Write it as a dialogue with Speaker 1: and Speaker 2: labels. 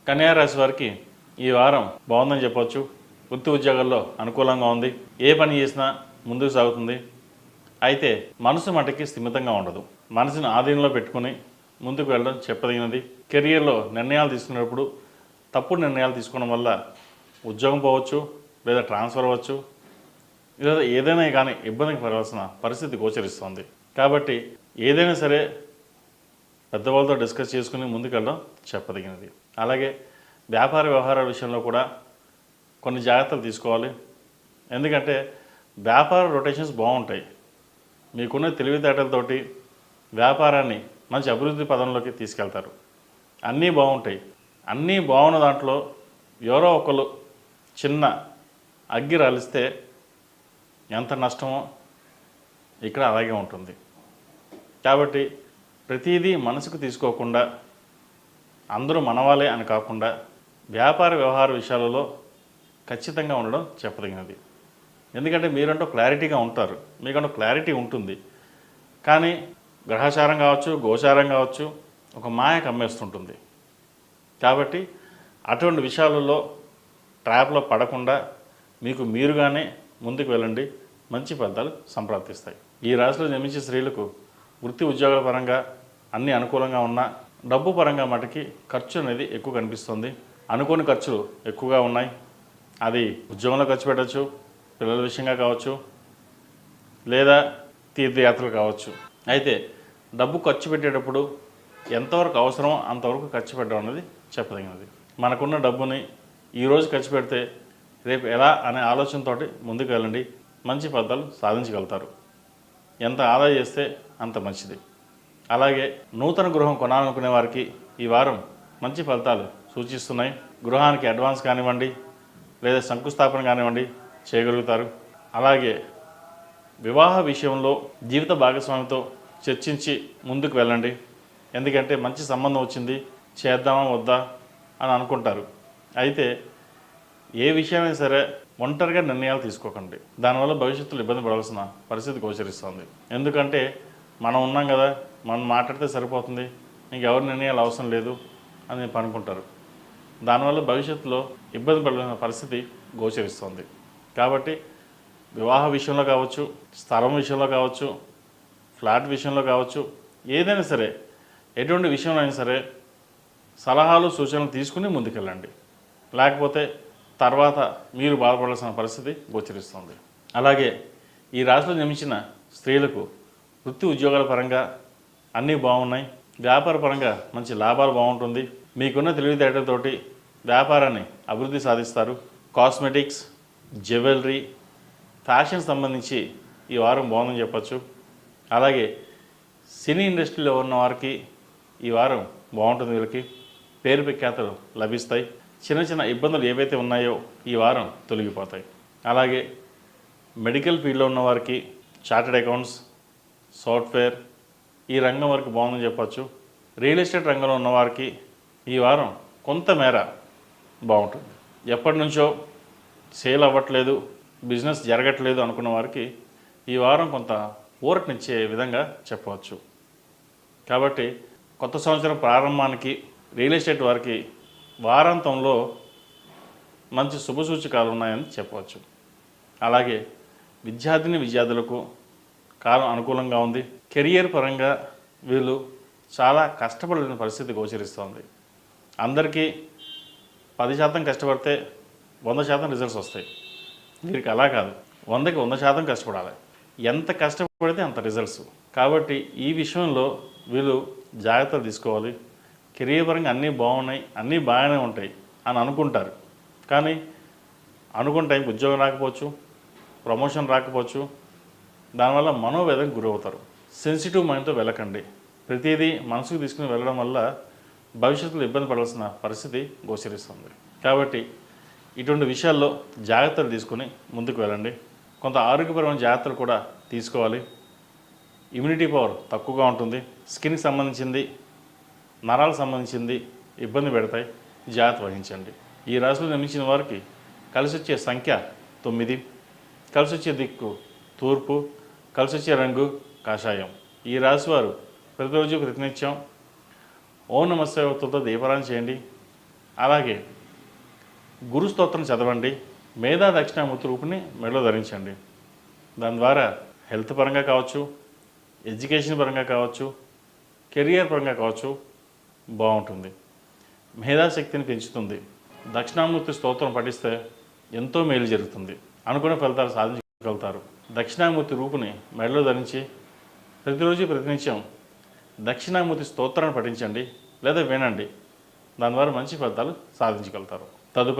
Speaker 1: కన్యా రాశి వారికి ఈ వారం బాగుందని చెప్పొచ్చు. వృత్తి ఉద్యోగాల్లో అనుకూలంగా ఉంది. ఏ పని చేసినా ముందుకు సాగుతుంది. అయితే మనసు మటుకి స్థిమితంగా ఉండదు. మనసుని ఆధీనంలో పెట్టుకుని ముందుకు వెళ్ళడం చెప్పదగినది. కెరియర్లో నిర్ణయాలు తీసుకునేటప్పుడు తప్పుడు నిర్ణయాలు తీసుకోవడం వల్ల ఉద్యోగం పోవచ్చు, లేదా ట్రాన్స్ఫర్ అవ్వచ్చు, లేదా ఏదైనా కానీ ఇబ్బందికి పడాల్సిన పరిస్థితి గోచరిస్తుంది. కాబట్టి ఏదైనా సరే పెద్దవాళ్ళతో డిస్కస్ చేసుకుని ముందుకెళ్ళడం చెప్పదగినది. అలాగే వ్యాపార వ్యవహారాల విషయంలో కూడా కొన్ని జాగ్రత్తలు తీసుకోవాలి. ఎందుకంటే వ్యాపార రొటేషన్స్ బాగుంటాయి. మీకున్న తెలివితేటలతోటి వ్యాపారాన్ని మంచి అభివృద్ధి పదంలోకి తీసుకెళ్తారు. అన్నీ బాగుంటాయి. అన్నీ బాగున్న దాంట్లో ఎవరో ఒకరు చిన్న అగ్గి రాలిస్తే ఎంత నష్టమో ఇక్కడ అలాగే ఉంటుంది. కాబట్టి ప్రతిదీ మనసుకు తీసుకోకుండా అందరూ మనవాలే అని కాకుండా వ్యాపార వ్యవహార విషయాలలో ఖచ్చితంగా ఉండడం చెప్పదగినది. ఎందుకంటే మీరంటూ క్లారిటీగా ఉంటారు, మీకంటూ క్లారిటీ ఉంటుంది. కానీ గ్రహచారం కావచ్చు, గోచారం కావచ్చు, ఒక మాయ కమ్మేస్తుంటుంది. కాబట్టి అటువంటి విషయాలలో ట్రాప్లో పడకుండా మీకు మీరుగానే ముందుకు వెళ్ళండి. మంచి ఫలితాలు సంప్రాప్తిస్తాయి. ఈ రాశిలో జన్మించే స్త్రీలకు వృత్తి ఉద్యోగాల పరంగా అన్నీ అనుకూలంగా ఉన్నా డబ్బు పరంగా మటుకి ఖర్చు అనేది ఎక్కువ కనిపిస్తుంది. అనుకోని ఖర్చులు ఎక్కువగా ఉన్నాయి. అది ఉద్యోగంలో ఖర్చు పెట్టచ్చు, పిల్లల విషయంగా కావచ్చు, లేదా తీర్థయాత్రలు కావచ్చు. అయితే డబ్బు ఖర్చు పెట్టేటప్పుడు ఎంతవరకు అవసరమో అంతవరకు ఖర్చు పెట్టడం అనేది చెప్పదగినది. మనకున్న డబ్బుని ఈరోజు ఖర్చు పెడితే రేపు ఎలా అనే ఆలోచనతో ముందుకు వెళ్ళండి. మంచి ఫలితాలు సాధించగలుగుతారు. ఎంత ఆదా చేస్తే అంత మంచిది. అలాగే నూతన గృహం కొనాలనుకునే వారికి ఈ వారం మంచి ఫలితాలు సూచిస్తున్నాయి. గృహానికి అడ్వాన్స్ కానివ్వండి, లేదా శంకుస్థాపన కానివ్వండి చేయగలుగుతారు. అలాగే వివాహ విషయంలో జీవిత భాగస్వామితో చర్చించి ముందుకు వెళ్ళండి. ఎందుకంటే మంచి సంబంధం వచ్చింది, చేద్దామా వద్దా అని అనుకుంటారు. అయితే ఏ విషయమైనా సరే ఒంటరిగా నిర్ణయాలు తీసుకోకండి. దానివల్ల భవిష్యత్తులో ఇబ్బంది పడాల్సిన పరిస్థితి గోచరిస్తుంది. ఎందుకంటే మనం ఉన్నాం కదా, మనం మాట్లాడితే సరిపోతుంది, ఇంకెవరి నిర్ణయాలు అవసరం లేదు అని అనుకుంటారు. దానివల్ల భవిష్యత్తులో ఇబ్బంది పడాల్సిన పరిస్థితి గోచరిస్తుంది. కాబట్టి వివాహ విషయంలో కావచ్చు, స్థలం విషయంలో కావచ్చు, ఫ్లాట్ విషయంలో కావచ్చు, ఏదైనా సరే ఎటువంటి విషయంలో అయినా సరే సలహాలు సూచనలు తీసుకుని ముందుకెళ్ళండి. లేకపోతే తర్వాత మీరు బాధపడాల్సిన పరిస్థితి గోచరిస్తుంది. అలాగే ఈ రాశిలో జన్మించిన స్త్రీలకు వృత్తి ఉద్యోగాల పరంగా అన్నీ బాగున్నాయి. వ్యాపార పరంగా మంచి లాభాలు బాగుంటుంది. మీకున్న తెలివితేటలతోటి వ్యాపారాన్ని అభివృద్ధి సాధిస్తారు. కాస్మెటిక్స్, జ్యువెలరీ, ఫ్యాషన్ సంబంధించి ఈ వారం బాగుందని చెప్పచ్చు. అలాగే సినీ ఇండస్ట్రీలో ఉన్న వారికి ఈ వారం బాగుంటుంది. వీళ్ళకి పేరు ప్రఖ్యాతలు లభిస్తాయి. చిన్న చిన్న ఇబ్బందులు ఏవైతే ఉన్నాయో ఈ వారం తొలగిపోతాయి. అలాగే మెడికల్ ఫీల్డ్లో ఉన్న వారికి చార్టెడ్ అకౌంట్స్, సాఫ్ట్వేర్ ఈ రంగం వరకు బాగుందని చెప్పచ్చు. రియల్ ఎస్టేట్ రంగంలో ఉన్నవారికి ఈ వారం కొంతమేర బాగుంటుంది. ఎప్పటి నుంచో సేల్ అవ్వట్లేదు, బిజినెస్ జరగట్లేదు అనుకున్న వారికి ఈ వారం కొంత ఊరటనిచ్చే విధంగా చెప్పవచ్చు. కాబట్టి కొత్త సంవత్సరం ప్రారంభానికి రియల్ ఎస్టేట్ వారికి వారాంతంలో మంచి శుభసూచకాలు ఉన్నాయని చెప్పవచ్చు. అలాగే విద్యార్థులకు కాలం అనుకూలంగా ఉంది. కెరియర్ పరంగా వీళ్ళు చాలా కష్టపడిన పరిస్థితి గోచరిస్తుంది. అందరికీ 10% కష్టపడితే 100% రిజల్ట్స్ వస్తాయి. వీరికి అలా కాదు, 100కి 100% కష్టపడాలి. ఎంత కష్టపడితే అంత రిజల్ట్స్. కాబట్టి ఈ విషయంలో వీళ్ళు జాగ్రత్తలు తీసుకోవాలి. కెరియర్ పరంగా అన్నీ బాగున్నాయి, అన్నీ బాగానే ఉంటాయి అని అనుకుంటారు. కానీ అనుకున్న టైంకి ఉద్యోగం రాకపోవచ్చు, ప్రమోషన్ రాకపోవచ్చు. దానివల్ల మనోవేదనకు గురవుతారు. సెన్సిటివ్ మైండ్తో వెళ్ళకండి. ప్రతిదీ మనసుకు తీసుకుని వెళ్ళడం వల్ల భవిష్యత్తులో ఇబ్బంది పడాల్సిన పరిస్థితి గోచరిస్తుంది. కాబట్టి ఇటువంటి విషయాల్లో జాగ్రత్తలు తీసుకుని ముందుకు వెళ్ళండి. కొంత ఆరోగ్యపరమైన జాగ్రత్తలు కూడా తీసుకోవాలి. ఇమ్యూనిటీ పవర్ తక్కువగా ఉంటుంది. స్కిన్కి సంబంధించింది, నరాలకు సంబంధించింది ఇబ్బంది పెడతాయి. జాగ్రత్త వహించండి. ఈ రాశిలో జన్మించిన వారికి కలిసి వచ్చే సంఖ్య 9, కలిసి వచ్చే దిక్కు తూర్పు, కలిసి వచ్చే రంగు కాషాయం. ఈ రాశి వారు ప్రతిరోజు ప్రతినిత్యం ఓం నమః శివాయ ఒత్తులతో దీపారాధన చేయండి. అలాగే గురు స్తోత్రం చదవండి. మేధా దక్షిణామూర్తి రూపుని మెడలో ధరించండి. దాని ద్వారా హెల్త్ పరంగా కావచ్చు, ఎడ్యుకేషన్ పరంగా కావచ్చు, కెరియర్ పరంగా కావచ్చు బాగుంటుంది. మేధాశక్తిని పెంచుతుంది. దక్షిణామూర్తి స్తోత్రం పఠిస్తే ఎంతో మేలు జరుగుతుంది. అనుకున్న ఫలితాలు సాధించగలుగుతారు. దక్షిణామూర్తి రూపుని మెడలో ధరించి ప్రతిరోజు ప్రతినిత్యం దక్షిణామూర్తి స్తోత్రాన్ని పఠించండి లేదా వినండి. దాని ద్వారా మంచి ఫలితాలు సాధించగలుగుతారు. తదుపరి